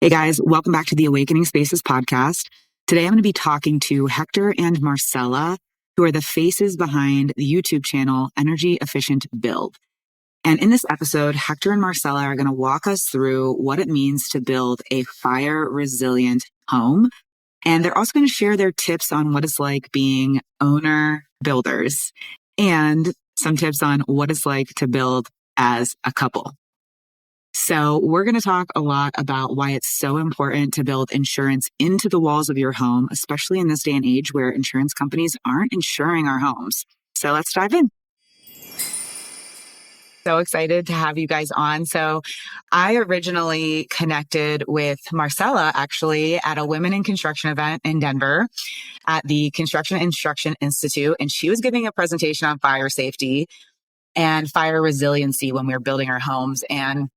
Hey guys, welcome back to the Awakening Spaces podcast. Today I'm going to be talking to Hector and Marcella, who are the faces behind the YouTube channel Energy Efficient Build. And in this episode, Hector and Marcella are going to walk us through what it means to build a fire resilient home. And they're also going to share their tips on what it's like being owner builders and some tips on what it's like to build as a couple. So we're going to talk a lot about why it's so important to build insurance into the walls of your home, especially in this day and age where insurance companies aren't insuring our homes. So let's dive in. So excited to have you guys on. So I originally connected with Marcella actually at a Women in Construction event in Denver at the Construction Instruction Institute. And she was giving a presentation on fire safety and fire resiliency when we were building our homes. And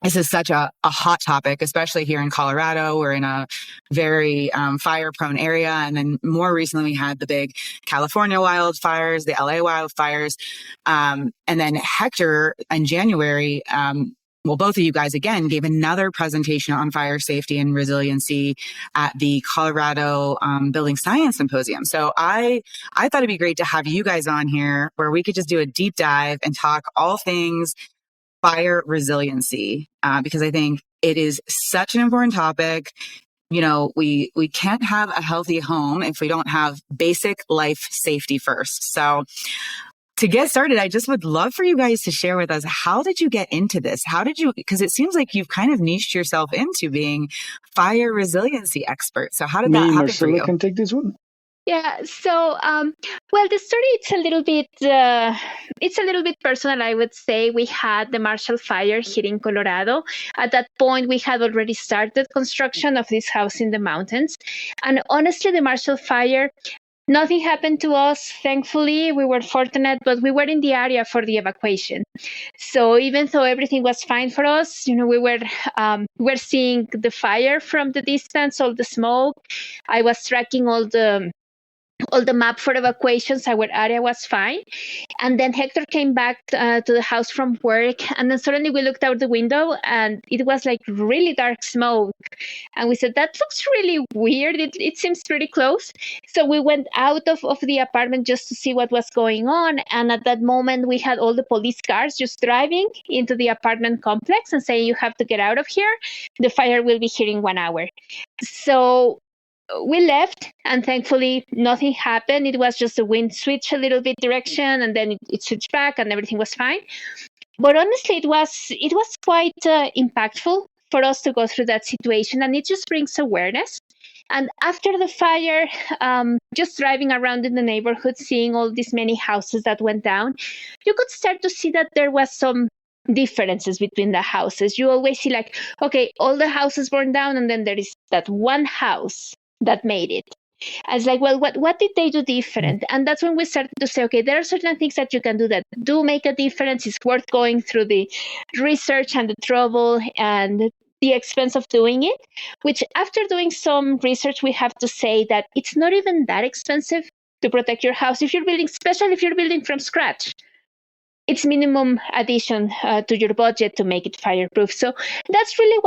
this is such a hot topic, especially here in Colorado. We're in a very fire-prone area. And then more recently, we had the big California wildfires, the LA wildfires. And then Hector in January, both of you guys, again, gave another presentation on fire safety and resiliency at the Colorado Building Science Symposium. So I thought it'd be great to have you guys on here where we could just do a deep dive and talk all things fire resiliency, because I think it is such an important topic. You know, we can't have a healthy home if we don't have basic life safety first. So to get started, I just would love for you guys to share with us, how did you get into this? Because it seems like you've kind of niched yourself into being fire resiliency expert. So how did that happen Marcella for you? Can take this one. Yeah. So, the story it's a little bit personal. I would say we had the Marshall Fire here in Colorado. At that point, we had already started construction of this house in the mountains, and honestly, the Marshall Fire. Nothing happened to us, thankfully. We were fortunate, but we were in the area for the evacuation. So even though everything was fine for us, we were seeing the fire from the distance, all the smoke. I was tracking all the map for evacuations. Our area was fine. And then Hector came back to the house from work. And then suddenly we looked out the window and it was like really dark smoke. And we said, that looks really weird. It seems pretty close. So we went out of the apartment just to see what was going on. And at that moment, we had all the police cars just driving into the apartment complex and saying, you have to get out of here. The fire will be here in 1 hour. So we left, and thankfully nothing happened. It was just the wind switched a little bit direction, and then it switched back, and everything was fine. But honestly, it was quite impactful for us to go through that situation, and it just brings awareness. And after the fire, just driving around in the neighborhood, seeing all these many houses that went down, you could start to see that there was some differences between the houses. You always see like, okay, all the houses burned down, and then there is that one house that made it. I was like, well, what did they do different? And that's when we started to say, okay, there are certain things that you can do that do make a difference. It's worth going through the research and the trouble and the expense of doing it, which after doing some research, we have to say that it's not even that expensive to protect your house if you're building, especially if you're building from scratch. It's minimum addition to your budget to make it fireproof. So that's really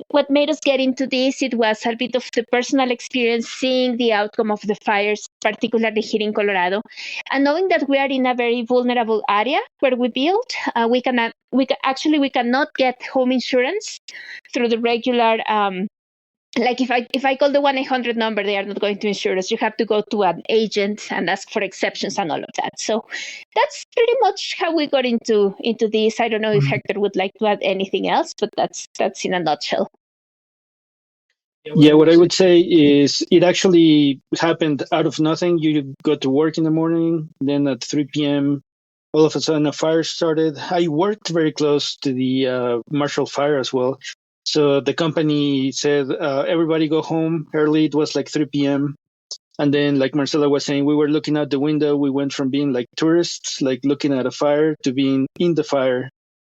what made us get into this. It was a bit of the personal experience, seeing the outcome of the fires, particularly here in Colorado, and knowing that we are in a very vulnerable area where we build. We cannot get home insurance through the regular. Like if I call the 1-800 number, they are not going to insure us. You have to go to an agent and ask for exceptions and all of that. So that's pretty much how we got into this. I don't know if Hector would like to add anything else, but that's in a nutshell. Yeah, what I would say is it actually happened out of nothing. You got to work in the morning, then at 3 p.m., all of a sudden a fire started. I worked very close to the Marshall Fire as well. So the company said, everybody go home early. It was like 3 p.m. And then, like Marcella was saying, we were looking out the window. We went from being like tourists, like looking at a fire, to being in the fire.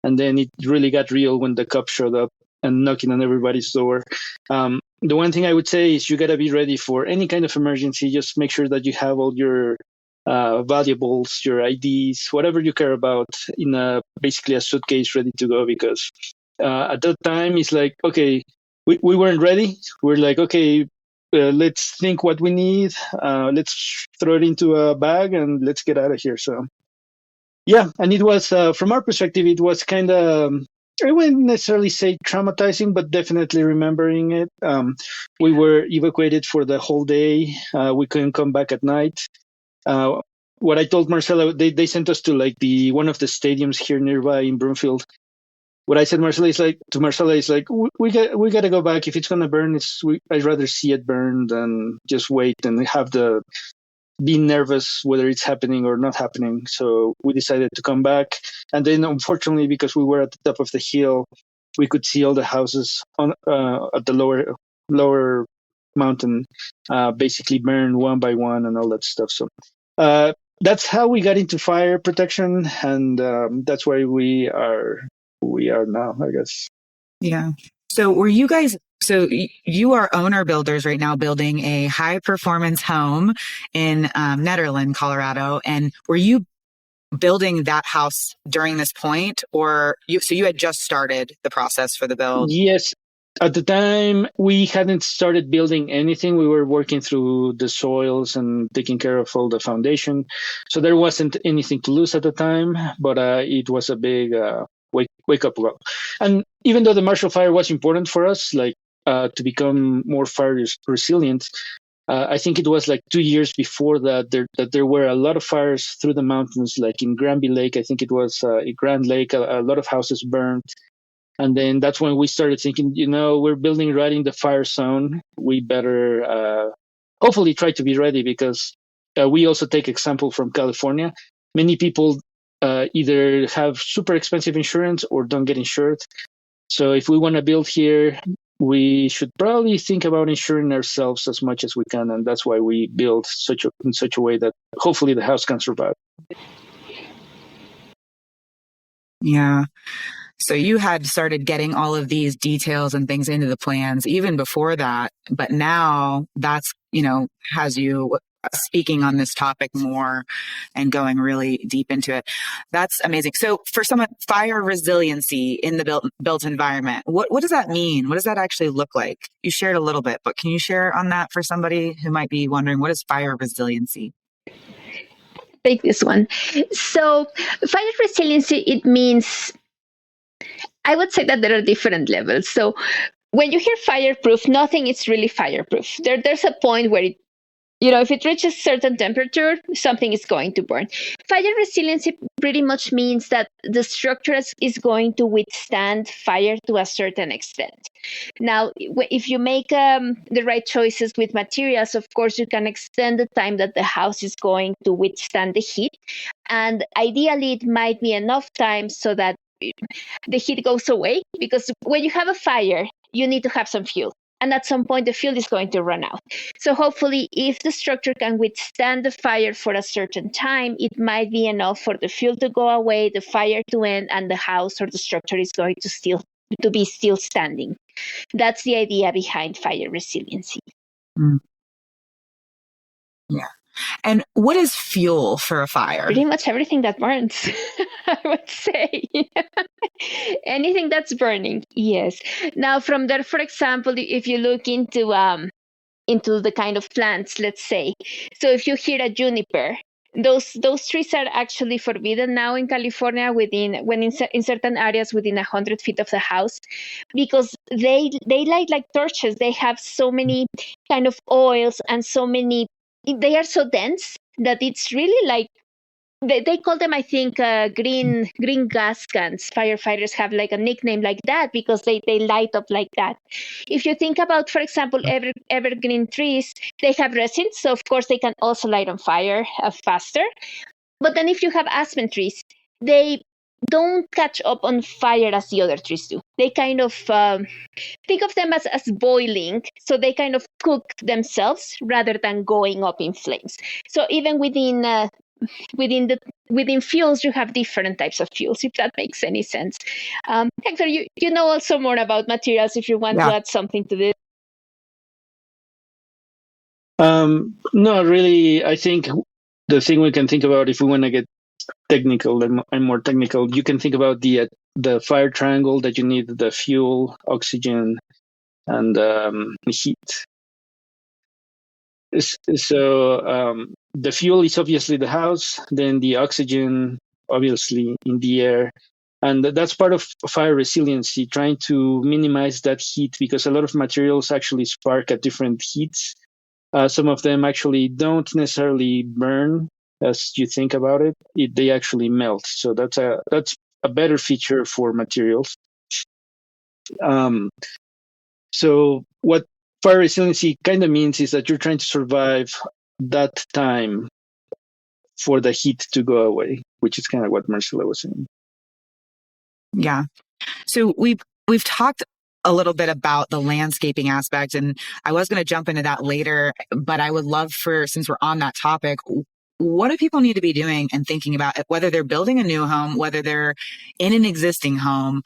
And then it really got real when the cops showed up and knocking on everybody's door. The one thing I would say is you got to be ready for any kind of emergency. Just make sure that you have all your valuables, your IDs, whatever you care about in basically a suitcase ready to go, because at that time it's like, okay, we weren't ready. We're like, okay, let's think what we need. Let's throw it into a bag and let's get out of here. So yeah, and it was from our perspective, it was kind of. I wouldn't necessarily say traumatizing, but definitely remembering it. We were evacuated for the whole day. We couldn't come back at night. Uh, what I told Marcella, they sent us to like the one of the stadiums here nearby in Broomfield. What I said, Marcella is like, we got to go back. If it's gonna burn, I'd rather see it burn than just wait and have the be nervous whether it's happening or not happening. So we decided to come back. And then, unfortunately, because we were at the top of the hill, we could see all the houses on at the lower mountain basically burn one by one and all that stuff. So that's how we got into fire protection, and that's why we are now, I guess. Yeah. So were you guys, so you are owner builders right now building a high performance home in Nederland, Colorado. And were you building that house during this point, or so you had just started the process for the build? Yes. At the time, we hadn't started building anything. We were working through the soils and taking care of all the foundation. So there wasn't anything to lose at the time, but it was a big wake up call. And even though the Marshall Fire was important for us, like to become more fire resilient, I think it was like 2 years before that there were a lot of fires through the mountains, like in Granby Lake. I think it was in Grand Lake. A lot of houses burned. And then that's when we started thinking, we're building right in the fire zone. We better hopefully try to be ready, because we also take example from California. Many people either have super expensive insurance or don't get insured. So if we want to build here, we should probably think about insuring ourselves as much as we can. And that's why we build in such a way that hopefully the house can survive. Yeah. So you had started getting all of these details and things into the plans even before that, but now that's, has you speaking on this topic more and going really deep into it. That's amazing. So for someone, fire resiliency in the built environment, what does that mean? What does that actually look like? You shared a little bit, but can you share on that for somebody who might be wondering, what is fire resiliency? Take this one. So fire resiliency, it means, I would say that there are different levels. So when you hear fireproof, nothing is really fireproof. There's a point where if it reaches certain temperature, something is going to burn. Fire resiliency pretty much means that the structure is going to withstand fire to a certain extent. Now, if you make the right choices with materials, of course, you can extend the time that the house is going to withstand the heat. And ideally, it might be enough time so that the heat goes away, because when you have a fire, you need to have some fuel. And at some point, the fuel is going to run out. So hopefully, if the structure can withstand the fire for a certain time, it might be enough for the fuel to go away, the fire to end, and the house or the structure is going to be still standing. That's the idea behind fire resiliency. Mm. Yeah. And what is fuel for a fire? Pretty much everything that burns, I would say. Anything that's burning, yes. Now, from there, for example, if you look into the kind of plants, let's say, so if you hear a juniper, those trees are actually forbidden now in California in certain areas within 100 feet of the house, because they light like torches. They have so many kind of oils and they are so dense that it's really like, they call them, I think, green gas cans. Firefighters have like a nickname like that because they light up like that. If you think about, for example, evergreen trees, they have resin, so of course they can also light on fire faster. But then if you have aspen trees, they don't catch up on fire as the other trees do. They kind of think of them as boiling, so they kind of cook themselves rather than going up in flames. So even within fuels, you have different types of fuels, if that makes any sense. Hector, you know also more about materials if you want to add something to this. No, really, I think the thing we can think about, if we want to get technical and more technical, you can think about the fire triangle, that you need the fuel, oxygen, and heat. So the fuel is obviously the house, then the oxygen, obviously, in the air. And that's part of fire resiliency, trying to minimize that heat, because a lot of materials actually spark at different heats. Some of them actually don't necessarily burn as you think about it. They actually melt. So that's a better feature for materials. Um, so what fire resiliency kind of means is that you're trying to survive that time for the heat to go away, which is kind of what Marcella was saying. Yeah. So we've talked a little bit about the landscaping aspect, and I was going to jump into that later, but I would love for, since we're on that topic, what do people need to be doing and thinking about it, whether they're building a new home, whether they're in an existing home?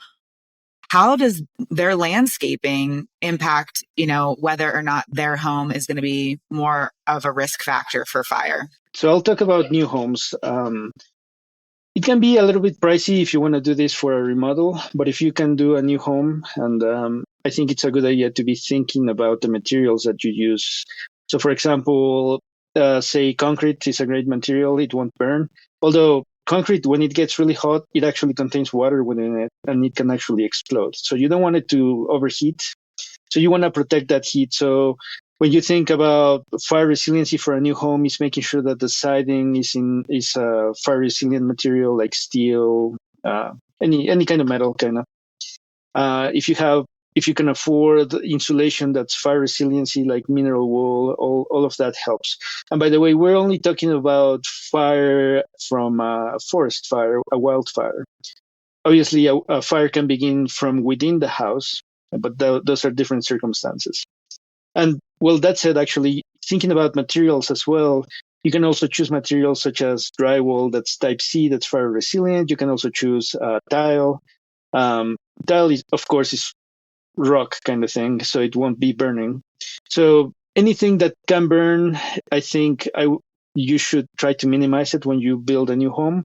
How does their landscaping impact, whether or not their home is going to be more of a risk factor for fire? So I'll talk about new homes. It can be a little bit pricey if you want to do this for a remodel, but if you can do a new home, and I think it's a good idea to be thinking about the materials that you use. So, for example, say concrete is a great material; it won't burn. Although concrete, when it gets really hot, it actually contains water within it, and it can actually explode. So you don't want it to overheat. So you want to protect that heat. So when you think about fire resiliency for a new home, is making sure that the siding is a fire resilient material like steel, any kind of metal, kind of. If you can afford insulation that's fire resiliency like mineral wool, all of that helps. And by the way, we're only talking about fire from a forest fire, a wildfire. Obviously, a fire can begin from within the house, but those are different circumstances. And well, that said, actually, thinking about materials as well, you can also choose materials such as drywall that's type C, that's fire resilient. You can also choose tile. Tile is, of course, is rock kind of thing, so it won't be burning. So anything that can burn, I think you should try to minimize it when you build a new home.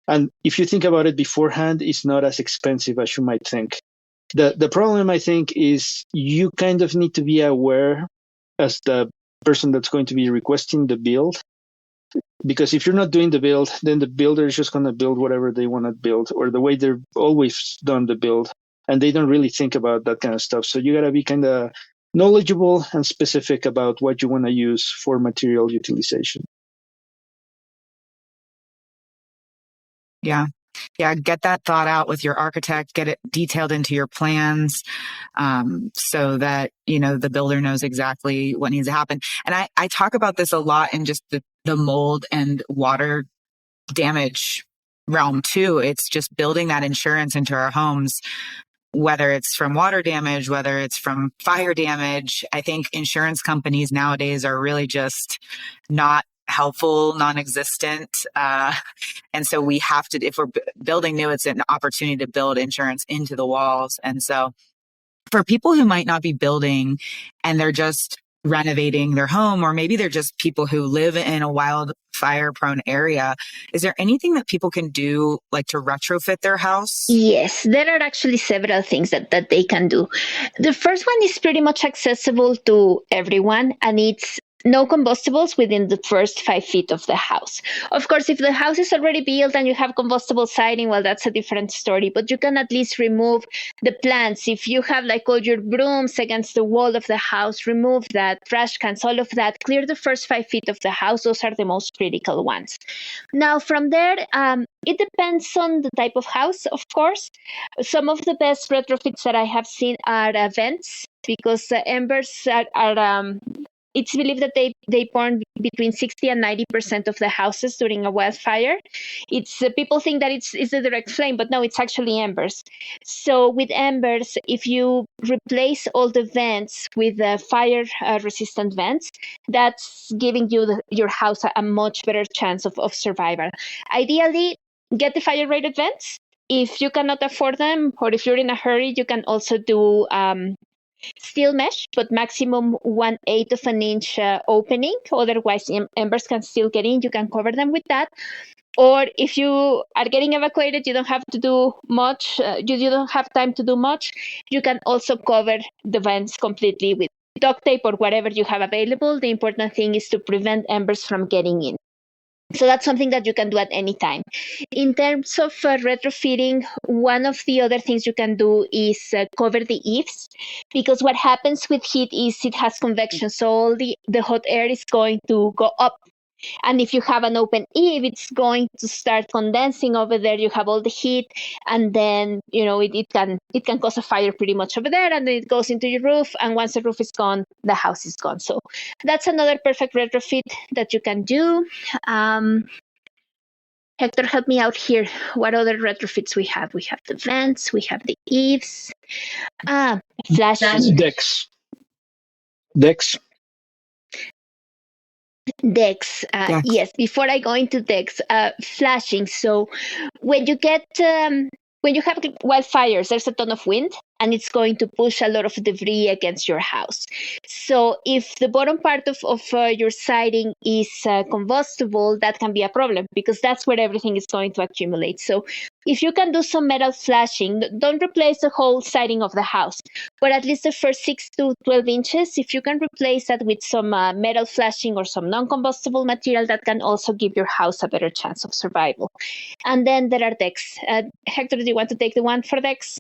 And if you think about it beforehand, it's not as expensive as you might think. The problem, I think, is you kind of need to be aware as the person that's going to be requesting the build. Because if you're not doing the build, then the builder is just going to build whatever they want to build, or the way they've always done the build. And they don't really think about that kind of stuff. So you got to be kind of knowledgeable and specific about what you want to use for material utilization. Yeah. Yeah. Get that thought out with your architect, get it detailed into your plans, so that, the builder knows exactly what needs to happen. And I talk about this a lot in just the mold and water damage realm too. It's just building that insurance into our homes, whether it's from water damage, whether it's from fire damage. I think insurance companies nowadays are really just not helpful, non-existent. And so we have to, if we're building new, it's an opportunity to build insurance into the walls. And so for people who might not be building and they're just renovating their home, or maybe they're just people who live in a wildfire prone area, is there anything that people can do, like to retrofit their house? Yes, there are actually several things that they can do. The first one is pretty much accessible to everyone, and it's no combustibles within the first 5 feet of the house. Of course, if the house is already built and you have combustible siding, well, that's a different story, but you can at least remove the plants. If you have like all your brooms against the wall of the house, remove that, trash cans, all of that, clear the first 5 feet of the house. Those are the most critical ones. Now, from there, it depends on the type of house, of course. Some of the best retrofits that I have seen are vents, because embers are it's believed that they burn between 60 and 90% of the houses during a wildfire. It's people think that it's a direct flame, but no, it's actually embers. So with embers, if you replace all the vents with fire resistant vents, that's giving your house a much better chance of survival. Ideally, get the fire rated vents. If you cannot afford them, or if you're in a hurry, you can also do steel mesh, but maximum 1/8 of an inch opening. Otherwise, embers can still get in. You can cover them with that. Or if you are getting evacuated, you don't have to do much. You don't have time to do much. You can also cover the vents completely with duct tape or whatever you have available. The important thing is to prevent embers from getting in. So that's something that you can do at any time. In terms of retrofitting, one of the other things you can do is cover the eaves, because what happens with heat is it has convection. So all the hot air is going to go up. And if you have an open eave, it's going to start condensing over there. You have all the heat, and then it can cause a fire pretty much over there, and then it goes into your roof. And once the roof is gone, the house is gone. So that's another perfect retrofit that you can do. Hector, help me out here. What other retrofits we have? We have the vents, we have the eaves. Flashing. Decks. Decks. Yes, before I go into decks, flashing. So when you get when you have wildfires, there's a ton of wind, and it's going to push a lot of debris against your house. So if the bottom part of your siding is combustible, that can be a problem, because that's where everything is going to accumulate. So if you can do some metal flashing, don't replace the whole siding of the house, but at least the first 6 to 12 inches, if you can replace that with some metal flashing or some non-combustible material, that can also give your house a better chance of survival. And then there are decks. Hector, do you want to take the one for decks?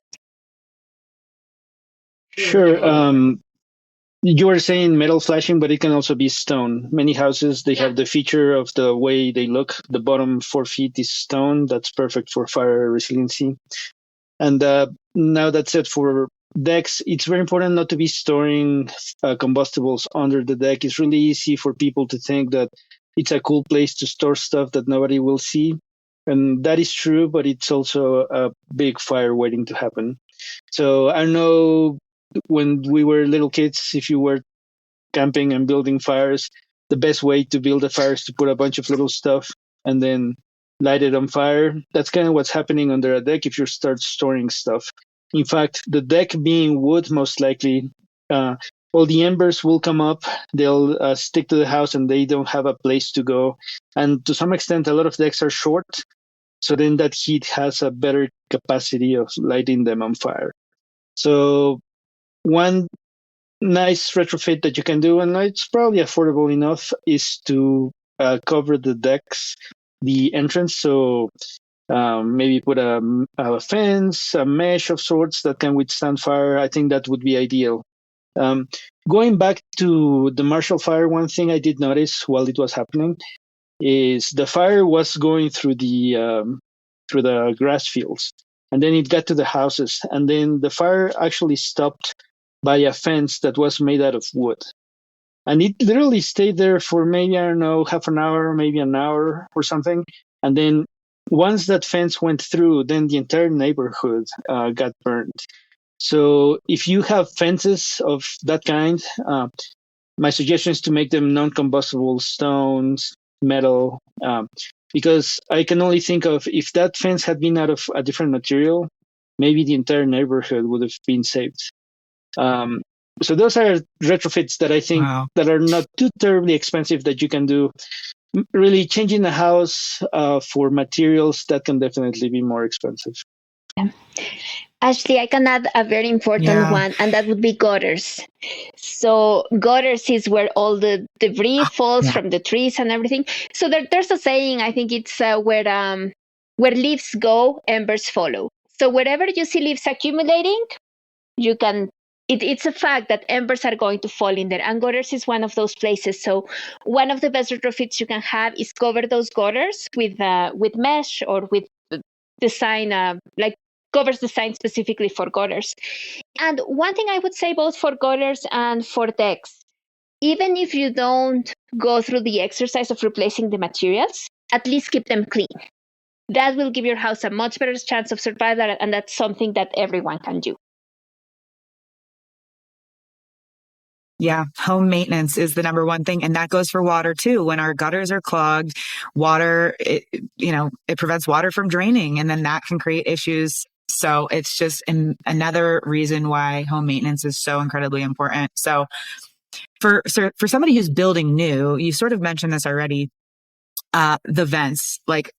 Sure. You were saying metal flashing, but it can also be stone. Many houses, they have the feature of the way they look. The bottom 4 feet is stone. That's perfect for fire resiliency. And now that's it for decks. It's very important not to be storing combustibles under the deck. It's really easy for people to think that it's a cool place to store stuff that nobody will see. And that is true, but it's also a big fire waiting to happen. So I know when we were little kids, if you were camping and building fires, the best way to build a fire is to put a bunch of little stuff and then light it on fire. That's kind of what's happening under a deck if you start storing stuff. In fact, the deck being wood, most likely, all the embers will come up, they'll stick to the house, and they don't have a place to go. And to some extent, a lot of decks are short, so then that heat has a better capacity of lighting them on fire. So one nice retrofit that you can do, and it's probably affordable enough, is to cover the decks, the entrance. So maybe put a fence, a mesh of sorts that can withstand fire. I think that would be ideal. Going back to the Marshall Fire, one thing I did notice while it was happening is the fire was going through the grass fields, and then it got to the houses, and then the fire actually stopped by a fence that was made out of wood. And it literally stayed there for maybe, I don't know, half an hour, maybe an hour or something. And then once that fence went through, then the entire neighborhood got burned. So if you have fences of that kind, my suggestion is to make them non-combustible stones, metal, because I can only think of if that fence had been out of a different material, maybe the entire neighborhood would have been saved. So those are retrofits that I think that are not too terribly expensive that you can do. Really changing the house for materials, that can definitely be more expensive. Yeah. Ashley, I can add a very important one, and that would be gutters. So gutters is where all the debris falls from the trees and everything. So there's a saying, I think it's where leaves go, embers follow. So wherever you see leaves accumulating, you can. It's a fact that embers are going to fall in there, and gutters is one of those places. So one of the best retrofits you can have is cover those gutters with mesh or with design, like covers design specifically for gutters. And one thing I would say, both for gutters and for decks, even if you don't go through the exercise of replacing the materials, at least keep them clean. That will give your house a much better chance of survival, and that's something that everyone can do. Yeah, home maintenance is the number one thing. And that goes for water too. When our gutters are clogged, water, it prevents water from draining, and then that can create issues So it's just another reason why home maintenance is so incredibly important. So for somebody who's building new, you sort of mentioned this already, the vents, like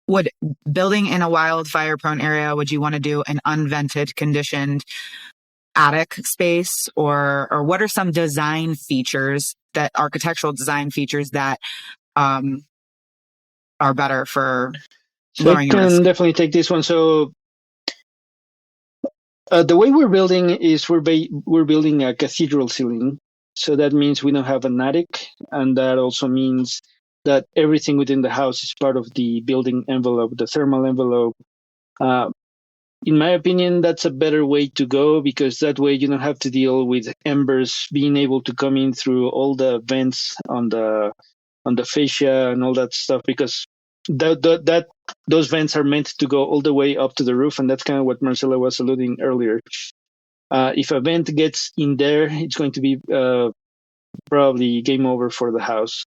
would building in a wildfire prone area, would you want to do an unvented conditioned attic space, or what are some design features, that architectural design features that are better for So I lowering your risk? can definitely take this one. So the way we're building is we're building a cathedral ceiling. So that means we don't have an attic, and that also means that everything within the house is part of the building envelope, the thermal envelope. Uh, in my opinion, that's a better way to go, because that way you don't have to deal with embers being able to come in through all the vents on the fascia and all that stuff, because those vents are meant to go all the way up to the roof, and that's kind of what Marcella was alluding earlier. If a vent gets in there, it's going to be probably game over for the house.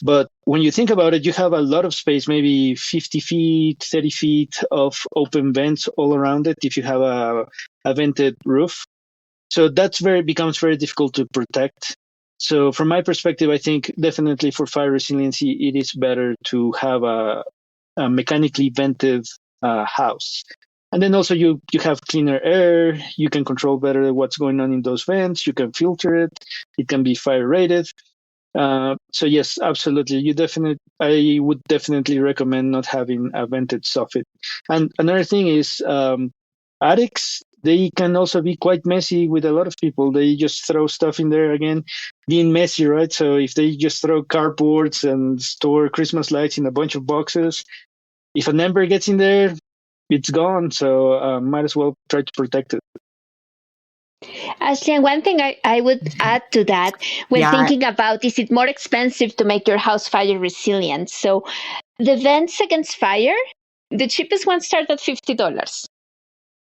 But when you think about it, you have a lot of space, maybe 50 feet, 30 feet of open vents all around it if you have a vented roof. So that's becomes very difficult to protect. So from my perspective, I think definitely for fire resiliency, it is better to have a mechanically vented house. And then also you have cleaner air. You can control better what's going on in those vents. You can filter it. It can be fire rated. So yes, absolutely. I would definitely recommend not having a vented soffit. And another thing is attics. They can also be quite messy with a lot of people. They just throw stuff in there, again, being messy, right? So if they just throw cardboards and store Christmas lights in a bunch of boxes, if an ember gets in there, it's gone. So might as well try to protect it. Ashley, and one thing I would add to that, when thinking about, is it more expensive to make your house fire resilient? So the vents against fire, the cheapest ones start at $50.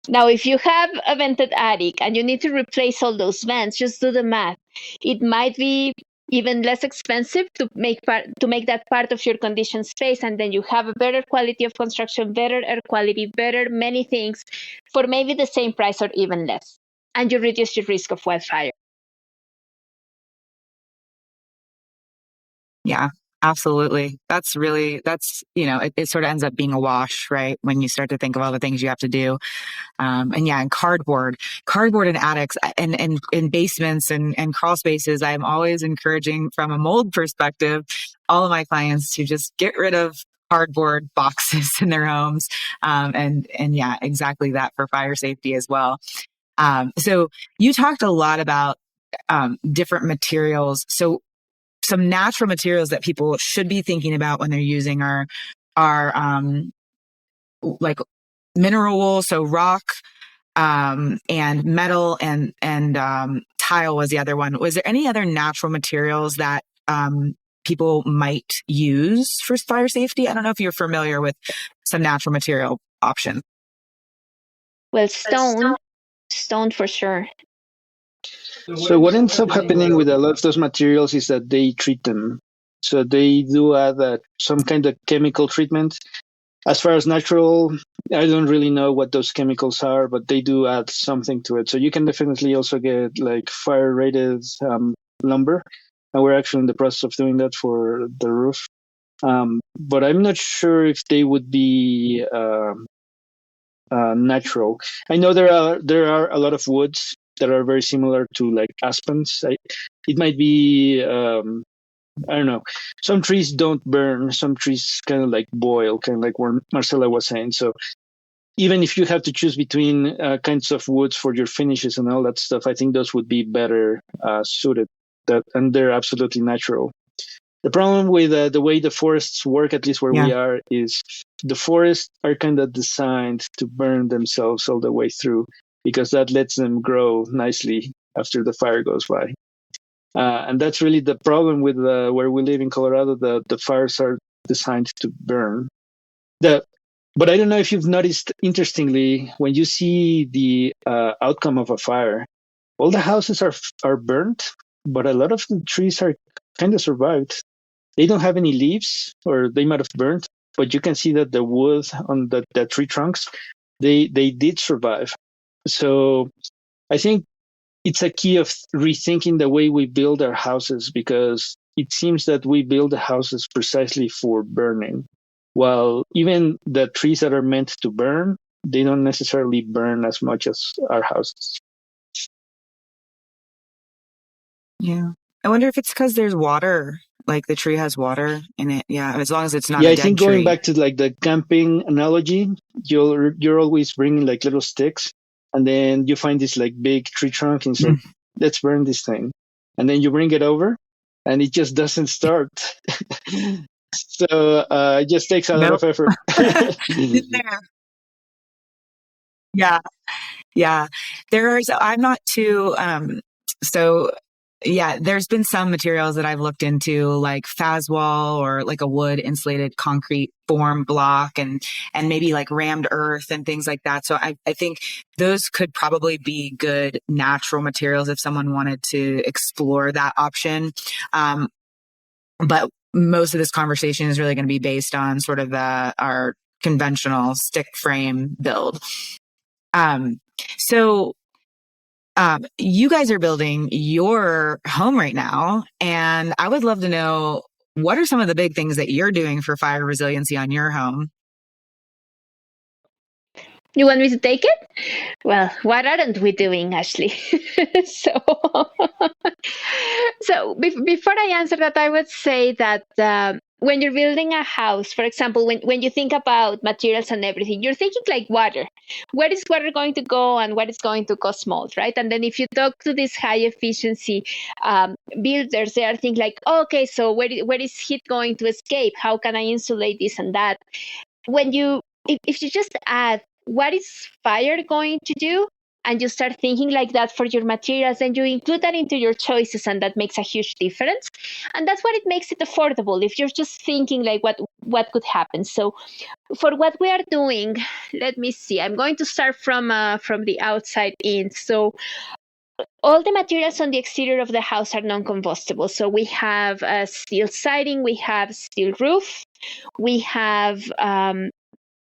Now, if you have a vented attic and you need to replace all those vents, just do the math. It might be even less expensive to make that part of your conditioned space, and then you have a better quality of construction, better air quality, better many things for maybe the same price or even less, and you reduce your risk of wildfire. Yeah, absolutely. It sort of ends up being a wash, right? When you start to think of all the things you have to do. And cardboard in attics and in basements and crawl spaces. I'm always encouraging, from a mold perspective, all of my clients to just get rid of cardboard boxes in their homes. And yeah, exactly that for fire safety as well. So you talked a lot about different materials. So some natural materials that people should be thinking about when they're using are like mineral wool, so rock, and metal and tile was the other one. Was there any other natural materials that people might use for fire safety? I don't know if you're familiar with some natural material options. Well, stone for sure. So what ends up happening with a lot of those materials is that they treat them. So they do add some kind of chemical treatment. As far as natural, I don't really know what those chemicals are, but they do add something to it. So you can definitely also get like fire-rated lumber, and we're actually in the process of doing that for the roof. But I'm not sure if they would be natural. I know there are a lot of woods that are very similar to like aspens. It might be I don't know. Some trees don't burn. Some trees kind of like boil, kind of like what Marcella was saying. So even if you have to choose between kinds of woods for your finishes and all that stuff, I think those would be better suited. And they're absolutely natural. The problem with the way the forests work, at least where we are, is the forests are kind of designed to burn themselves all the way through, because that lets them grow nicely after the fire goes by. And that's really the problem with where we live in Colorado. The fires are designed to burn. But I don't know if you've noticed, interestingly, when you see the outcome of a fire, all the houses are burnt, but a lot of the trees are kind of survived. They don't have any leaves, or they might have burnt, but you can see that the wood on the tree trunks they did survive. So I think it's a key of rethinking the way we build our houses, because it seems that we build the houses precisely for burning, while even the trees that are meant to burn, they don't necessarily burn as much as our houses. Yeah. I wonder if it's because there's water, like the tree has water in it. Yeah, as long as it's not Yeah, a I dead think tree. going back to like the camping analogy, you're always bringing like little sticks, and then you find this like big tree trunk, and it's like, let's burn this thing, and then you bring it over, and it just doesn't start. So it just takes a lot Nope. of effort. There. Yeah. Yeah. I'm not too, so yeah, there's been some materials that I've looked into, like Faswall or like a wood insulated concrete form block, and maybe like rammed earth and things like that. So I think those could probably be good natural materials if someone wanted to explore that option. But most of this conversation is really going to be based on sort of our conventional stick frame build. So you guys are building your home right now, and I would love to know, what are some of the big things that you're doing for fire resiliency on your home? You want me to take it? Well, what aren't we doing, Ashley? so, before I answer that, I would say that when you're building a house, for example, when you think about materials and everything, you're thinking like water. Where is water going to go, and what is going to cause mold, right? And then if you talk to these high efficiency builders, they are thinking like, oh, okay, so where is heat going to escape? How can I insulate this and that? If you just add what is fire going to do, and you start thinking like that for your materials, then you include that into your choices, and that makes a huge difference. And that's what it makes it affordable, if you're just thinking like what could happen. So for what we are doing, let me see, I'm going to start from the outside in. So all the materials on the exterior of the house are non-combustible. So we have steel siding, we have steel roof, we have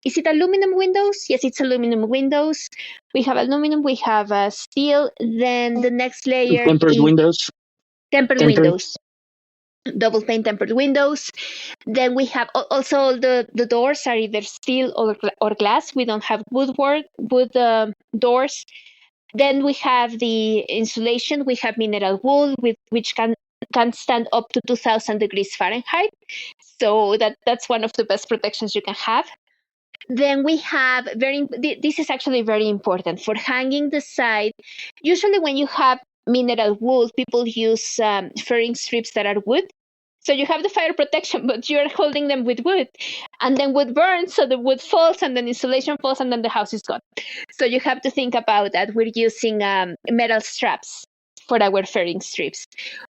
is it aluminum windows? Yes, it's aluminum windows. We have aluminum, we have steel. Then the next layer Tempered is windows. tempered windows, double pane tempered windows. Then we have also all the doors are either steel or glass. We don't have wood doors. Then we have the insulation. We have mineral wool, which can stand up to 2,000 degrees Fahrenheit. So that's one of the best protections you can have. Then we have this is actually very important for hanging the side. Usually when you have mineral wool, people use furring strips that are wood. So you have the fire protection, but you're holding them with wood. And then wood burns, so the wood falls, and then insulation falls, and then the house is gone. So you have to think about that. We're using metal straps for our furring strips.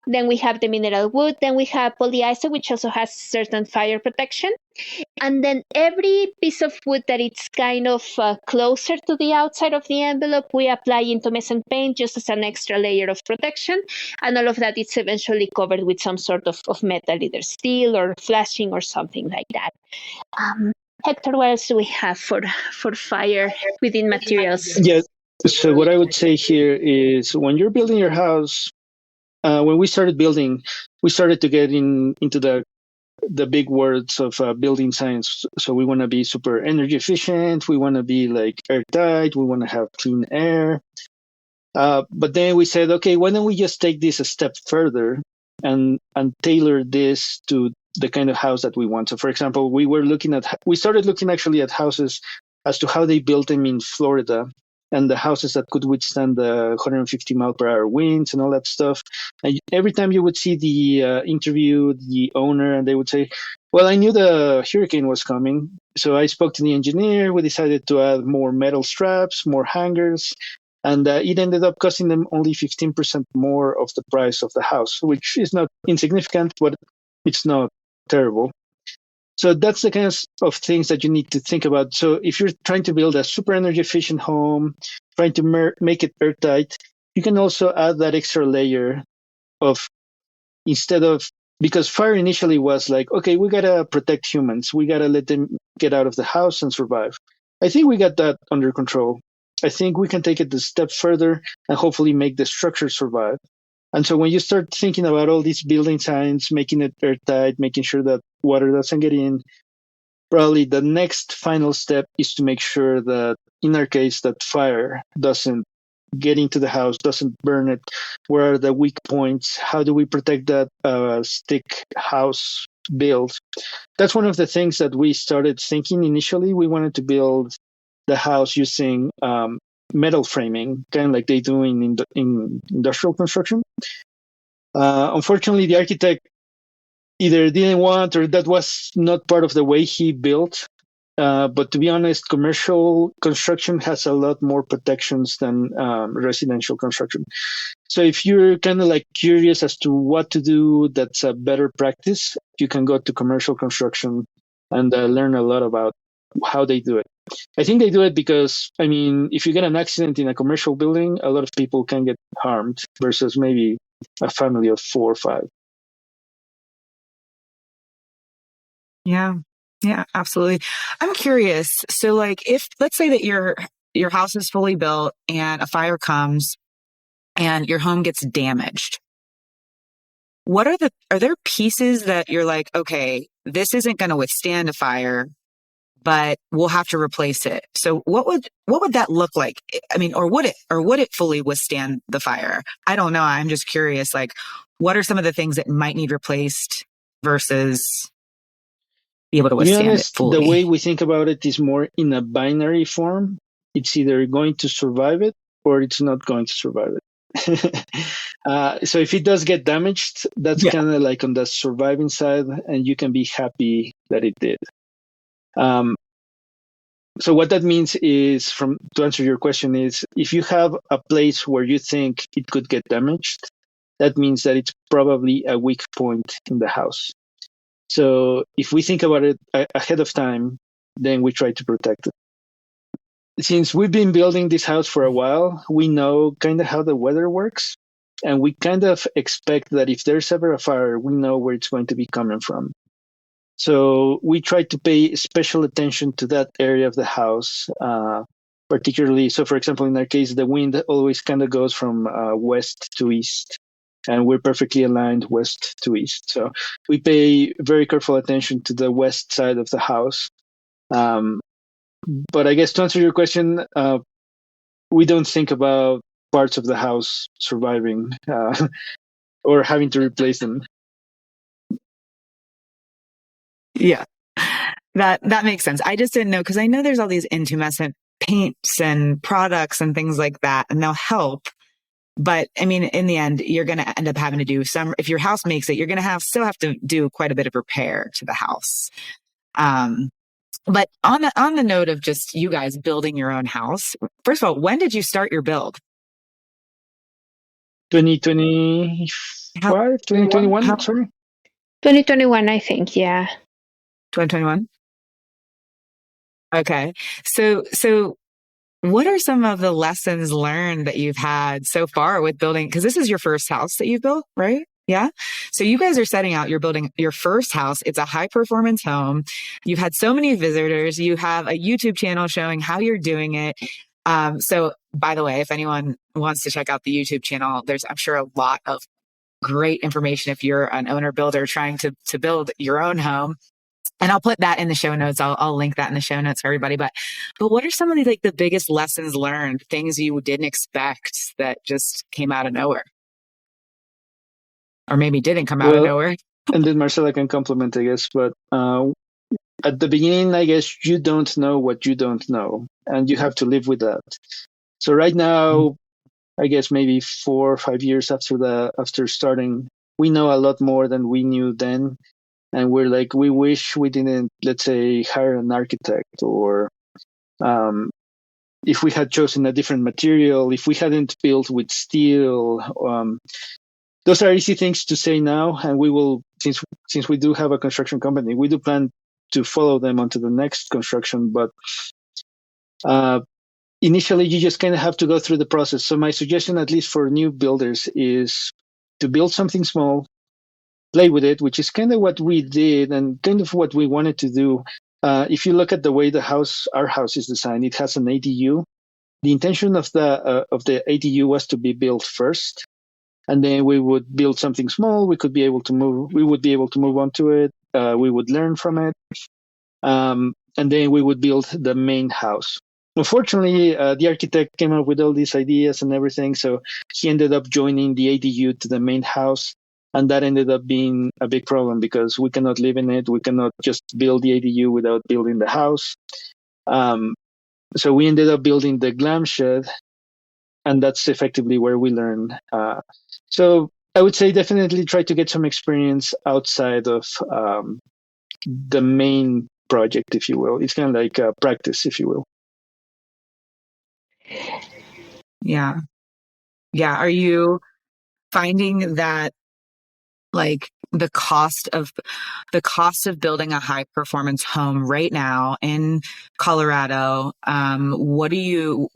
Then we have the mineral wood. Then we have polyiso, which also has certain fire protection. And then every piece of wood that it's kind of closer to the outside of the envelope, we apply intumescent paint just as an extra layer of protection. And all of that is eventually covered with some sort of metal, either steel or flashing or something like that. Hector, what else do we have for fire within materials? Yeah. So what I would say here is, when you're building your house, when we started building, we started to get into the big words of building science. So we want to be super energy efficient. We want to be like airtight. We want to have clean air. But then we said, okay, why don't we just take this a step further and tailor this to the kind of house that we want. So for example, we started looking actually at houses as to how they built them in Florida, and the houses that could withstand the 150 mile per hour winds and all that stuff. And every time you would see the interview the owner, and they would say, well, I knew the hurricane was coming, so I spoke to the engineer. We decided to add more metal straps, more hangers, and it ended up costing them only 15% more of the price of the house, which is not insignificant, but it's not terrible. So that's the kind of things that you need to think about. So if you're trying to build a super energy efficient home, trying to make it airtight, you can also add that extra layer of, because fire initially was like, okay, we got to protect humans. We got to let them get out of the house and survive. I think we got that under control. I think we can take it a step further and hopefully make the structure survive. And so when you start thinking about all these building signs, making it airtight, making sure that water doesn't get in, probably the next final step is to make sure that, in our case, that fire doesn't get into the house, doesn't burn it. Where are the weak points? How do we protect that stick house build? That's one of the things that we started thinking initially. We wanted to build the house using metal framing, kind of like they do in industrial construction. Unfortunately, the architect either didn't want, or that was not part of the way he built. But to be honest, commercial construction has a lot more protections than residential construction. So if you're kind of like curious as to what to do that's a better practice, you can go to commercial construction and learn a lot about how they do it. I think they do it because, I mean, if you get an accident in a commercial building, a lot of people can get harmed versus maybe a family of 4 or 5. Yeah. Yeah, absolutely. I'm curious. So like if let's say that your house is fully built and a fire comes and your home gets damaged. Are there pieces that you're like, okay, this isn't going to withstand a fire, but we'll have to replace it. So what would that look like? I mean, or would it fully withstand the fire? I don't know. I'm just curious, like, what are some of the things that might need replaced versus be able to withstand it fully? The way we think about it is more in a binary form. It's either going to survive it or it's not going to survive it. So if it does get damaged, that's kind of like on the surviving side, and you can be happy that it did. So what that means is, to answer your question, is if you have a place where you think it could get damaged, that means that it's probably a weak point in the house. So if we think about it ahead of time, then we try to protect it. Since we've been building this house for a while, we know kind of how the weather works. And we kind of expect that if there's ever a fire, we know where it's going to be coming from. So we try to pay special attention to that area of the house, particularly. So, for example, in our case, the wind always kind of goes from west to east, and we're perfectly aligned west to east. So we pay very careful attention to the west side of the house. But I guess to answer your question, we don't think about parts of the house surviving or having to replace them. Yeah, that makes sense. I just didn't know, because I know there's all these intumescent paints and products and things like that, and they'll help. But I mean, in the end, you're going to end up having to do if your house makes it, you're going to still have to do quite a bit of repair to the house. But on the note of just you guys building your own house, first of all, when did you start your build? 2025, 2021, sorry. 2021, I think, yeah. 2021? Okay. So what are some of the lessons learned that you've had so far with building? Because this is your first house that you've built, right? Yeah. So you guys are setting out, you're building your first house. It's a high performance home. You've had so many visitors. You have a YouTube channel showing how you're doing it. So by the way, if anyone wants to check out the YouTube channel, there's, I'm sure, a lot of great information if you're an owner builder trying to build your own home. And I'll put that in the show notes. I'll link that in the show notes for everybody. But what are some of the biggest lessons learned, things you didn't expect that just came out of nowhere? Or maybe didn't come out of nowhere? And then Marcella can compliment, I guess. But at the beginning, I guess you don't know what you don't know, and you have to live with that. So right now, I guess maybe 4 or 5 years after starting, we know a lot more than we knew then. And we're like, we wish we didn't, let's say, hire an architect, or if we had chosen a different material, if we hadn't built with steel. Those are easy things to say now, and we will, since we do have a construction company, we do plan to follow them onto the next construction. But initially, you just kind of have to go through the process. So my suggestion, at least for new builders, is to build something small, play with it, which is kind of what we did and kind of what we wanted to do. if you look at the way our house is designed, it has an ADU. The intention of the ADU was to be built first, and then we would build something small. We would be able to move onto it. We would learn from it, and then we would build the main house. Unfortunately, the architect came up with all these ideas and everything, so he ended up joining the ADU to the main house, and that ended up being a big problem because we cannot live in it. We cannot just build the ADU without building the house. So we ended up building the glam shed, and that's effectively where we learned. So I would say definitely try to get some experience outside of the main project, if you will. It's kind of like practice, if you will. Yeah. Are you finding that like the cost of building a high performance home right now in Colorado, can you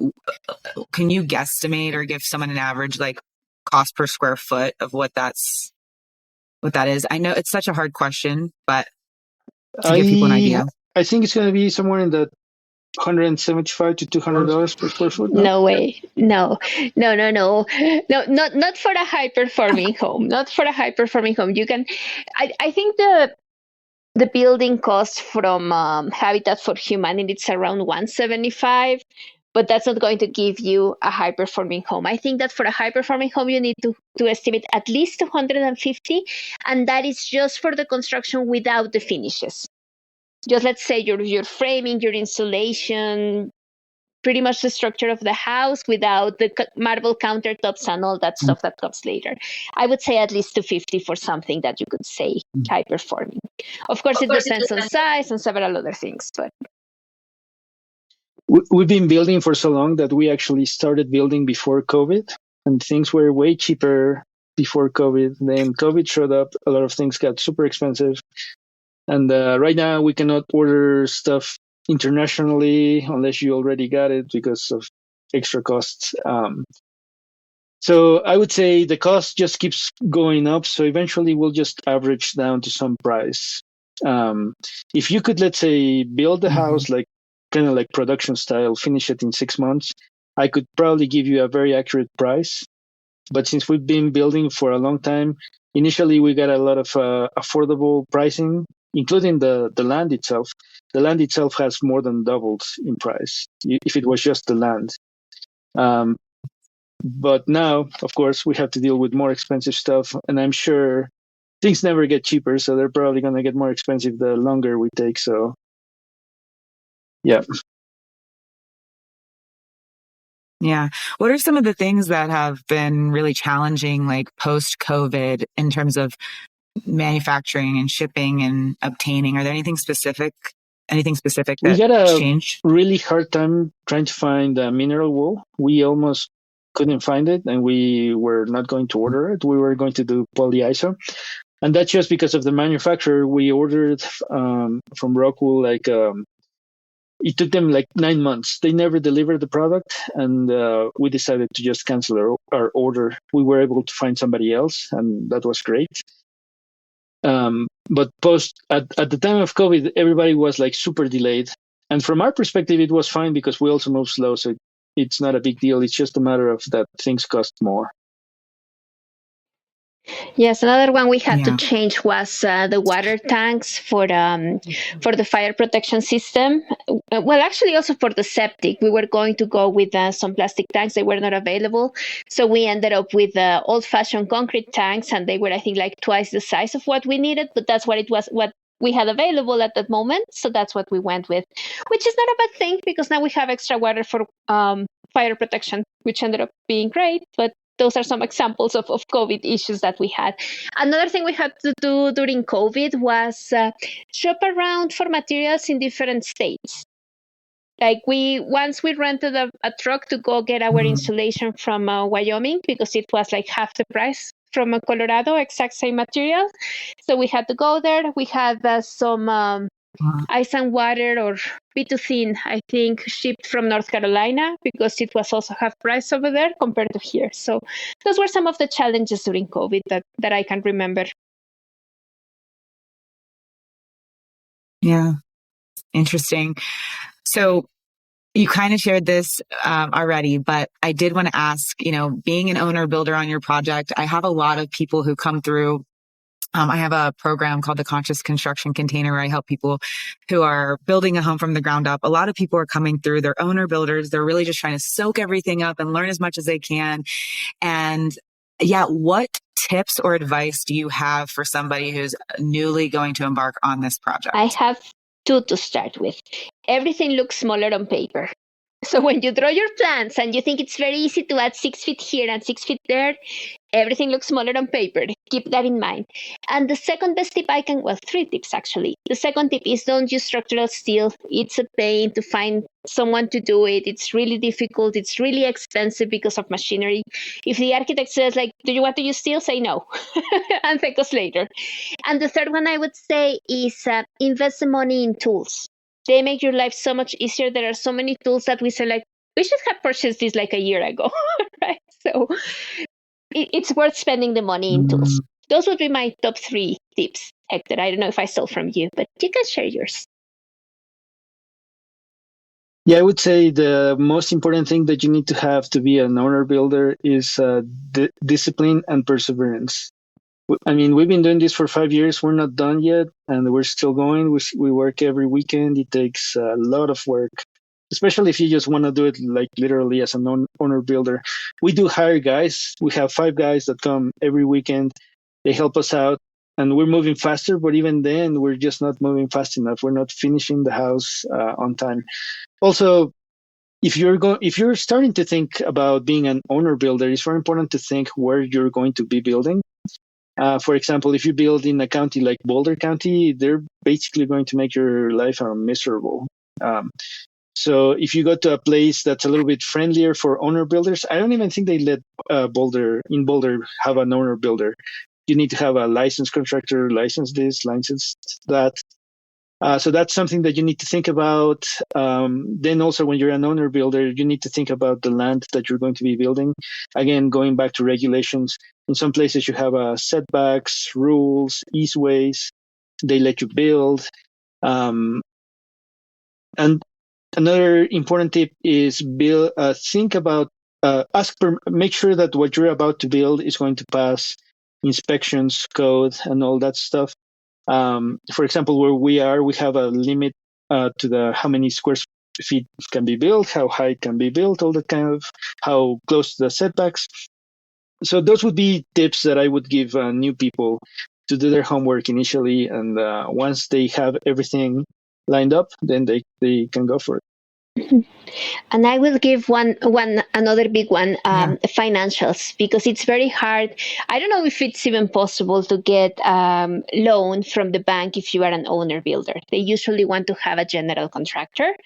guesstimate or give someone an average like cost per square foot of what that is? I know it's such a hard question, but to give people an idea. I think it's going to be somewhere in the $175 to $200 per square foot. No way. No, not for a high performing home. Not for a high performing home. You can, I think the building cost from Habitat for Humanity, it's around 175, but that's not going to give you a high performing home. I think that for a high performing home, you need to estimate at least 250, and that is just for the construction without the finishes. Just let's say your framing, your insulation, pretty much the structure of the house without the marble countertops and all that stuff that comes later. I would say at least 250 for something that you could say high performing. Of course, it depends on size and several other things. But we've been building for so long that we actually started building before COVID, and things were way cheaper before COVID. Then COVID showed up, a lot of things got super expensive. And right now we cannot order stuff internationally unless you already got it because of extra costs. So I would say the cost just keeps going up. So eventually we'll just average down to some price. If you could, let's say, build a house like kind of like production style, finish it in 6 months, I could probably give you a very accurate price. But since we've been building for a long time, initially we got a lot of affordable pricing, including the land itself. The land itself has more than doubled in price if it was just the land. But now, of course, we have to deal with more expensive stuff, and I'm sure things never get cheaper, so they're probably going to get more expensive the longer we take. So, yeah. Yeah. What are some of the things that have been really challenging, like post-COVID, in terms of manufacturing and shipping and obtaining? Are there anything specific that we got a changed? really hard time trying to find mineral wool. We almost couldn't find it, and we were not going to order it. We were going to do polyiso, and that's just because of the manufacturer. We ordered from Rockwool like it took them like 9 months. They never delivered the product, and we decided to just cancel our order. We were able to find somebody else, and that was great. But at the time of COVID, everybody was like super delayed. And from our perspective, it was fine because we also move slow. So it's not a big deal. It's just a matter of that things cost more. yes, another one we had to change was the water tanks for the fire protection system. Well, actually, also for the septic, we were going to go with some plastic tanks. They were not available, so we ended up with old-fashioned concrete tanks, and they were, I think, like twice the size of what we needed. But that's what we had available at that moment, so that's what we went with, which is not a bad thing because now we have extra water for fire protection, which ended up being great. But those are some examples of COVID issues that we had. Another thing we had to do during COVID was shop around for materials in different states. Like once we rented a truck to go get our insulation from Wyoming because it was like half the price from Colorado, exact same material. So we had to go there. We had some ice and water or B2Thin, I think, shipped from North Carolina because it was also half price over there compared to here. So those were some of the challenges during COVID that I can remember. Yeah. Interesting. So you kind of shared this already, but I did want to ask, being an owner builder on your project, I have a lot of people who come through. I have a program called the Conscious Construction Container where I help people who are building a home from the ground up. A lot of people are coming through. They're owner builders. They're really just trying to soak everything up and learn as much as they can. And yeah, what tips or advice do you have for somebody who's newly going to embark on this project? I have two to start with. Everything looks smaller on paper. So when you draw your plans and you think it's very easy to add 6 feet here and 6 feet there, everything looks smaller on paper. Keep that in mind. And the second best tip three tips actually. The second tip is don't use structural steel. It's a pain to find someone to do it. It's really difficult. It's really expensive because of machinery. If the architect says, do you want to use steel? Say no and thank us later. And the third one I would say is invest the money in tools. They make your life so much easier. There are so many tools that we say, we should have purchased this a year ago, right? So it's worth spending the money in tools. Those would be my top 3 tips, Hector. I don't know if I stole from you, but you can share yours. Yeah, I would say the most important thing that you need to have to be an owner builder is discipline and perseverance. I mean, we've been doing this for 5 years. We're not done yet, and we're still going. We work every weekend. It takes a lot of work, especially if you just want to do it literally as an owner builder. We do hire guys. We have 5 guys that come every weekend. They help us out, and we're moving faster. But even then, we're just not moving fast enough. We're not finishing the house on time. Also, if you're starting to think about being an owner builder, it's very important to think where you're going to be building. For example, if you build in a county like Boulder County, they're basically going to make your life miserable. So if you go to a place that's a little bit friendlier for owner builders, I don't even think they let Boulder have an owner builder. You need to have a licensed contractor, license this, license that. So that's something that you need to think about. Then also when you're an owner builder, you need to think about the land that you're going to be building. Again, going back to regulations, in some places you have setbacks, rules, easeways. They let you build. And another important tip is think about, make sure that what you're about to build is going to pass inspections, code, and all that stuff. For example, where we have a limit to how many square feet can be built, how high it can be built, all that kind of, how close to the setbacks. So those would be tips that I would give new people to do their homework initially, and once they have everything lined up, then they can go for it. And I will give another big one, financials, because it's very hard. I don't know if it's even possible to get loan from the bank if you are an owner builder. They usually want to have a general contractor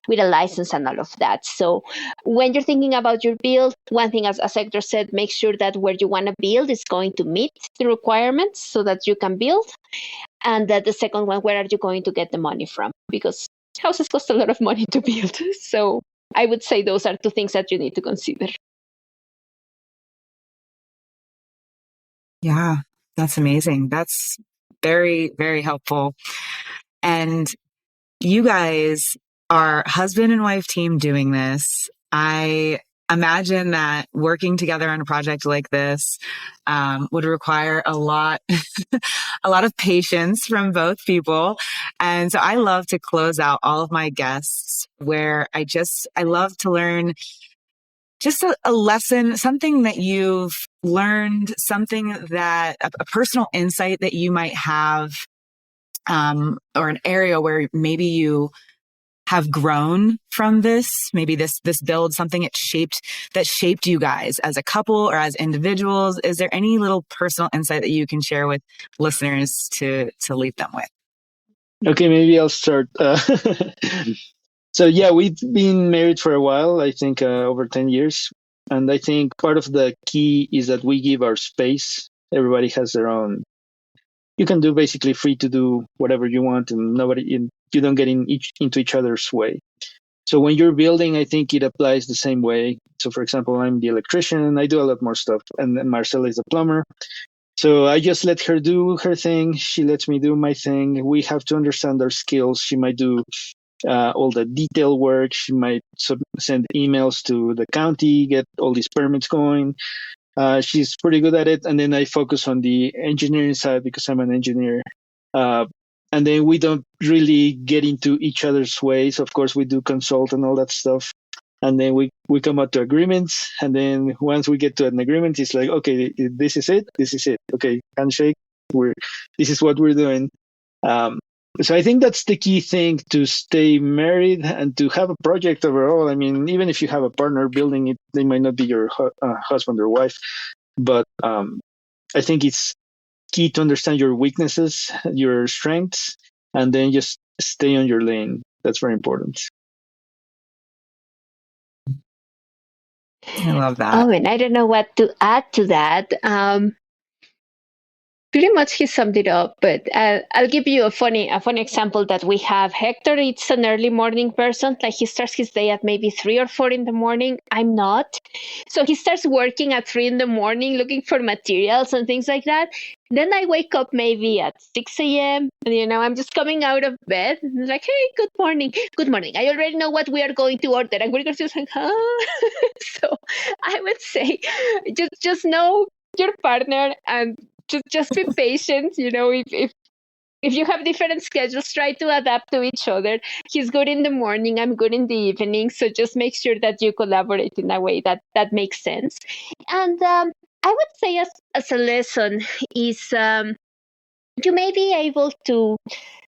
with a license and all of that. So when you're thinking about your build, one thing, as Hector said, make sure that where you want to build is going to meet the requirements so that you can build. And that the second one, where are you going to get the money from? Because houses cost a lot of money to build. So I would say those are 2 things that you need to consider. Yeah, that's amazing. That's very, very helpful. And you guys are husband and wife team doing this. I imagine that working together on a project like this would require a lot of patience from both people. And so I love to close out all of my guests where I love to learn just a lesson, something that you've learned, something that a personal insight that you might have, or an area where maybe you have grown from this, maybe this build, something that shaped you guys as a couple or as individuals. Is there any little personal insight that you can share with listeners to leave them with? Okay, maybe I'll start. So yeah, we've been married for a while, I think over 10 years. And I think part of the key is that we give our space. Everybody has their own. You can do basically free to do whatever you want, and you don't get into each other's way. So when you're building, I think it applies the same way. So for example, I'm the electrician, I do a lot more stuff, and then Marcella is the plumber. So I just let her do her thing. She lets me do my thing. We have to understand our skills. She might do all the detail work. She might send emails to the county, get all these permits going. She's pretty good at it. And then I focus on the engineering side because I'm an engineer. And then we don't really get into each other's ways. Of course, we do consult and all that stuff. And then we come up to agreements. And then once we get to an agreement, it's like, okay, this is it. This is it. Okay, handshake. This is what we're doing. So I think that's the key thing to stay married and to have a project overall. I mean, even if you have a partner building it, they might not be your husband or wife, but I think it's key to understand your weaknesses, your strengths, and then just stay on your lane. That's very important. I love that. Oh, and I don't know what to add to that. Pretty much he summed it up, but I'll give you a funny example that we have. Hector, it's an early morning person. Like he starts his day at maybe 3 or 4 in the morning. I'm not. So he starts working at 3 in the morning, looking for materials and things like that. Then I wake up maybe at 6 a.m. And, I'm just coming out of bed. And like, hey, good morning. Good morning. I already know what we are going to order. And we're going to say, huh? So I would say just know your partner and just be patient. If you have different schedules, try to adapt to each other. He's good in the morning, I'm good in the evening, so just make sure that you collaborate in a way that makes sense. And I would say as a lesson is you may be able to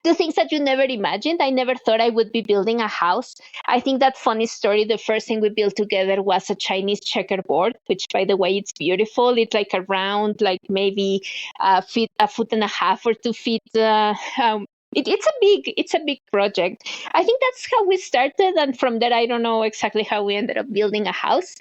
do things that you never imagined. I never thought I would be building a house. I think that funny story, the first thing we built together was a Chinese checkerboard, which, by the way, it's beautiful. It's like a round, like maybe a foot and a half or 2 feet. It's a big project. I think that's how we started, and from there, I don't know exactly how we ended up building a house,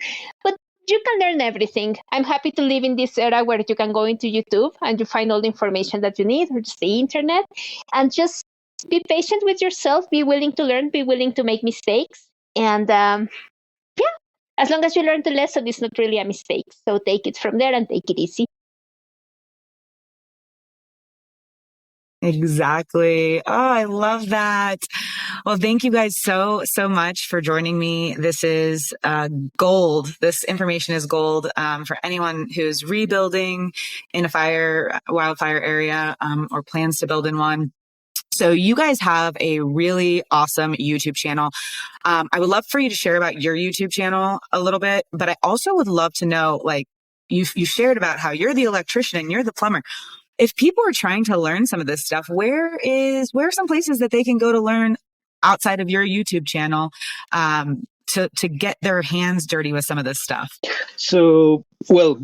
but you can learn everything. I'm happy to live in this era where you can go into YouTube and you find all the information that you need, or just the internet, and just be patient with yourself, be willing to learn, be willing to make mistakes. And as long as you learn the lesson, it's not really a mistake. So take it from there and take it easy. Exactly. Oh, I love that. Well, thank you guys so much for joining me. This is gold. This information is gold for anyone who's rebuilding in a wildfire area or plans to build in one. So you guys have a really awesome YouTube channel. I would love for you to share about your YouTube channel a little bit, but I also would love to know, like you shared about how you're the electrician and you're the plumber. If people are trying to learn some of this stuff, where are some places that they can go to learn outside of your YouTube channel to get their hands dirty with some of this stuff? So, well,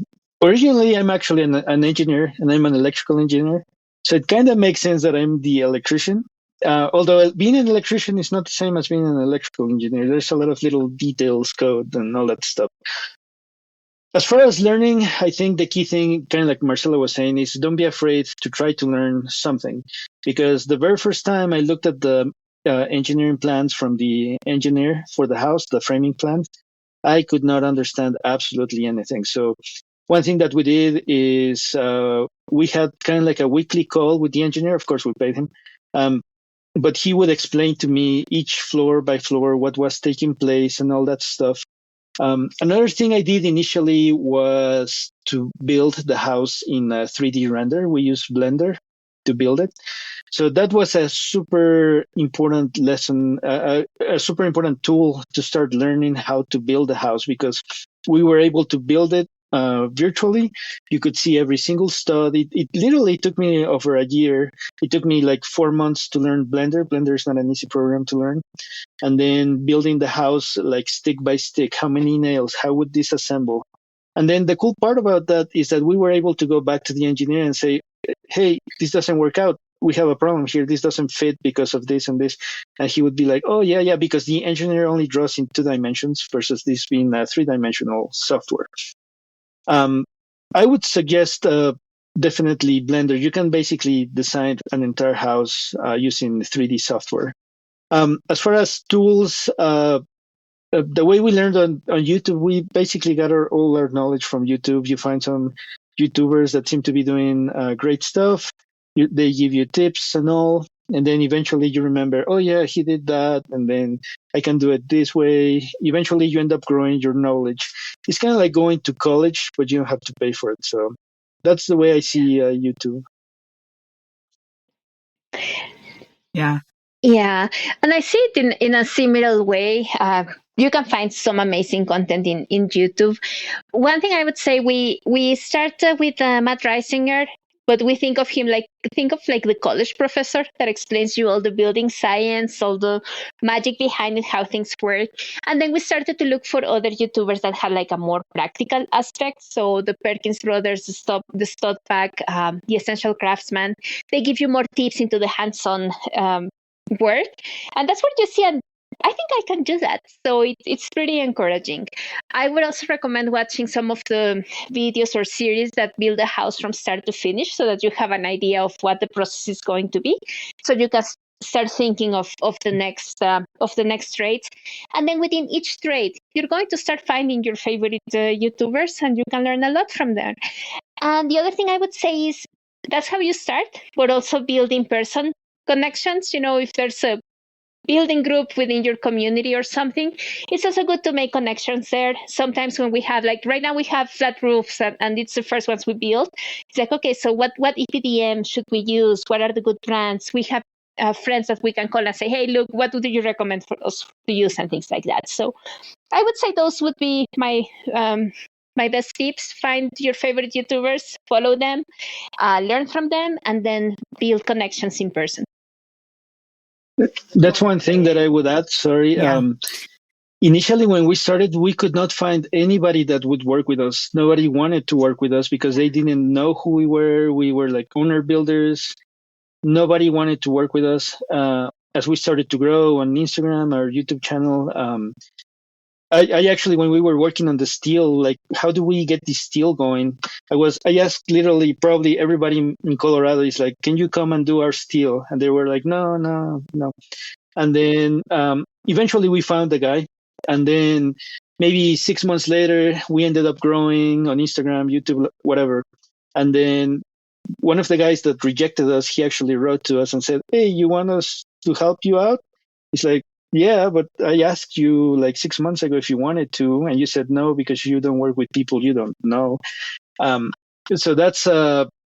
originally I'm actually an engineer, and I'm an electrical engineer. So it kind of makes sense that I'm the electrician. Although being an electrician is not the same as being an electrical engineer. There's a lot of little details, code, and all that stuff. As far as learning, I think the key thing, kind of like Marcella was saying, is don't be afraid to try to learn something. Because the very first time I looked at the engineering plans from the engineer for the house, the framing plans, I could not understand absolutely anything. So one thing that we did is we had kind of like a weekly call with the engineer. Of course, we paid him. But he would explain to me each floor by floor what was taking place and all that stuff. Another thing I did initially was to build the house in a 3D render. We used Blender to build it. So that was a super important lesson, a super important tool to start learning how to build a house, because we were able to build it virtually. You could see every single stud. It literally took me over a year. It took me like 4 months to learn Blender. Blender is not an easy program to learn. And then building the house like stick by stick. How many nails? How would this assemble? And then the cool part about that is that we were able to go back to the engineer and say, hey, this doesn't work out. We have a problem here. This doesn't fit because of this and this. And he would be like, oh, yeah, because the engineer only draws in 2 dimensions versus this being a 3-dimensional software. I would suggest definitely Blender. You can basically design an entire house using 3D software. As far as tools, the way we learned on YouTube, we basically got all our knowledge from YouTube. You find some YouTubers that seem to be doing great stuff. They give you tips and all. And then eventually you remember, oh yeah, he did that. And then I can do it this way. Eventually you end up growing your knowledge. It's kind of like going to college, but you don't have to pay for it. So that's the way I see YouTube. Yeah. Yeah, and I see it in a similar way. You can find some amazing content in YouTube. One thing I would say, we started with Matt Reisinger, but we think of like the college professor that explains you all the building science, all the magic behind it, how things work. And then we started to look for other YouTubers that had like a more practical aspect. So the Perkins brothers, the Stud Pack, the Essential Craftsman, they give you more tips into the hands-on work, and that's what you see. And I think I can do that, so it's pretty encouraging. I would also recommend watching some of the videos or series that build a house from start to finish, so that you have an idea of what the process is going to be, so you can start thinking of the next trades. And then within each trade, you're going to start finding your favorite YouTubers, and you can learn a lot from them. And the other thing I would say is, that's how you start, but also build in person connections. If there's a building group within your community or something, it's also good to make connections there. Sometimes when we have, like right now, we have flat roofs, and it's the first ones we build. It's like, okay, so what EPDM should we use? What are the good brands? We have friends that we can call and say, hey, look, what do you recommend for us to use, and things like that. So I would say those would be my best tips. Find your favorite YouTubers, follow them, learn from them, and then build connections in person. That's one thing that I would add. Sorry. Yeah. Initially, when we started, we could not find anybody that would work with us. Nobody wanted to work with us because they didn't know who we were. We were like owner builders. Nobody wanted to work with us. As we started to grow on Instagram, our YouTube channel, I actually, when we were working on the steel, like, how do we get this steel going? I asked literally probably everybody in Colorado is like, can you come and do our steel? And they were like, no, no, no. And then eventually we found the guy. And then maybe 6 months later, we ended up growing on Instagram, YouTube, whatever. And then one of the guys that rejected us, he actually wrote to us and said, hey, you want us to help you out? He's like, yeah, but I asked you like 6 months ago if you wanted to, and you said no because you don't work with people you don't know. So that's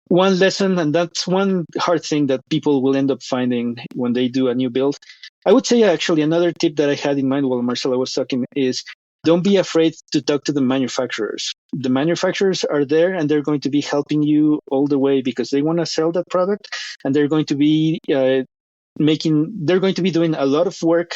one lesson, and that's one hard thing that people will end up finding when they do a new build. I would say actually another tip that I had in mind while Marcella was talking is don't be afraid to talk to the manufacturers. The manufacturers are there and they're going to be helping you all the way because they want to sell that product, and they're going to be they're going to be doing a lot of work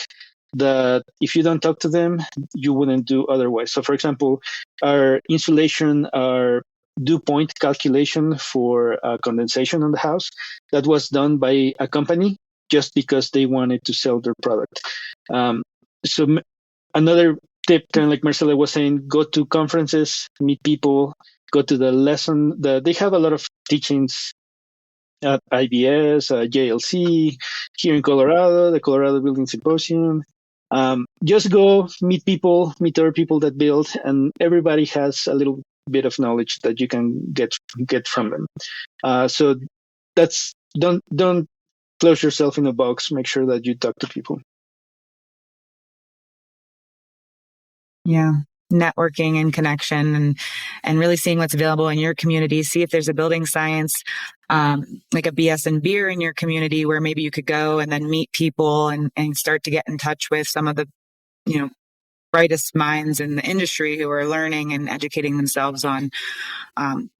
that if you don't talk to them, you wouldn't do otherwise. So for example, our insulation, our dew point calculation for condensation on the house, that was done by a company just because they wanted to sell their product. So another tip, kind of like Marcela was saying, go to conferences, meet people, go to the lesson. They have a lot of teachings at IBS, JLC, here in Colorado, the Colorado Building Symposium. Just go meet people, meet other people that build, and everybody has a little bit of knowledge that you can get from them. So that's don't close yourself in a box. Make sure that you talk to people. Yeah. Networking and connection, and really seeing what's available in your community. See if there's a building science, like a BS and beer in your community where maybe you could go and then meet people and start to get in touch with some of the, brightest minds in the industry who are learning and educating themselves on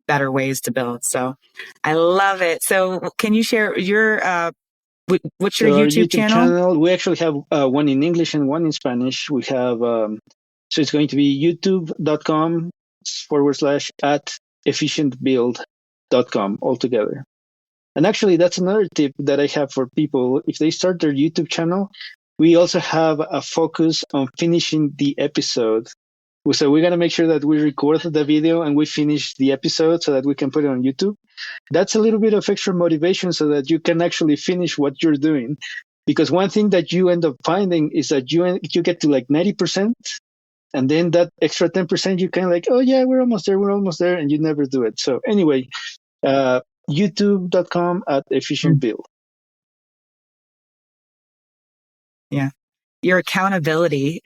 better ways to build. So I love it. So can you share your what's your YouTube channel? We actually have one in English and one in Spanish. We have so it's going to be youtube.com/@efficientbuild.com altogether. And actually, that's another tip that I have for people. If they start their YouTube channel, we also have a focus on finishing the episode. So we got to make sure that we record the video and we finish the episode so that we can put it on YouTube. That's a little bit of extra motivation so that you can actually finish what you're doing. Because one thing that you end up finding is that you get to like 90%. And then that extra 10%, you kind of like, oh yeah, we're almost there, and you never do it. So anyway, youtube.com/efficientbuild. Yeah. Your accountability.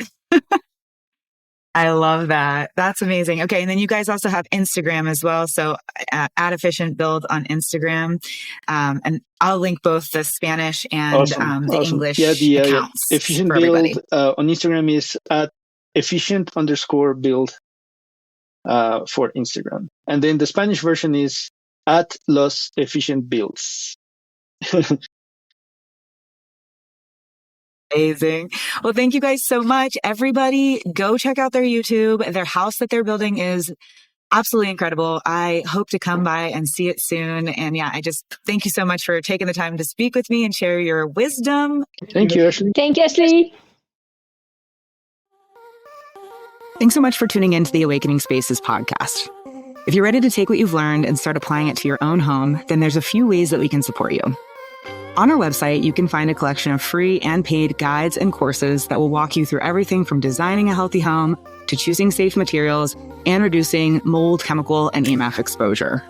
I love that. That's amazing. Okay. And then you guys also have Instagram as well. So at Efficient Build on Instagram. And I'll link both the Spanish and the English accounts. Efficient for Build everybody. On Instagram is at efficient_build for Instagram. And then the Spanish version is at Los Efficient Builds. Amazing. Well, thank you guys so much. Everybody go check out their YouTube. Their house that they're building is absolutely incredible. I hope to come by and see it soon. And yeah, I just thank you so much for taking the time to speak with me and share your wisdom. Thank you, Ashley. Thank you, Ashley. Thanks so much for tuning into the Awakening Spaces podcast. If you're ready to take what you've learned and start applying it to your own home, then there's a few ways that we can support you. On our website, you can find a collection of free and paid guides and courses that will walk you through everything from designing a healthy home to choosing safe materials and reducing mold, chemical, and EMF exposure.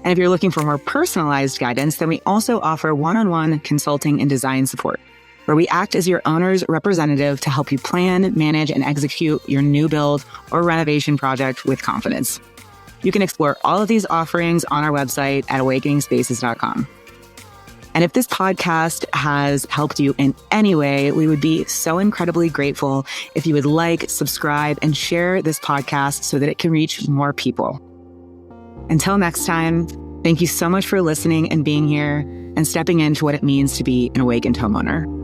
And if you're looking for more personalized guidance, then we also offer one-on-one consulting and design support, where we act as your owner's representative to help you plan, manage, and execute your new build or renovation project with confidence. You can explore all of these offerings on our website at awakeningspaces.com. And if this podcast has helped you in any way, we would be so incredibly grateful if you would like, subscribe, and share this podcast so that it can reach more people. Until next time, thank you so much for listening and being here and stepping into what it means to be an awakened homeowner.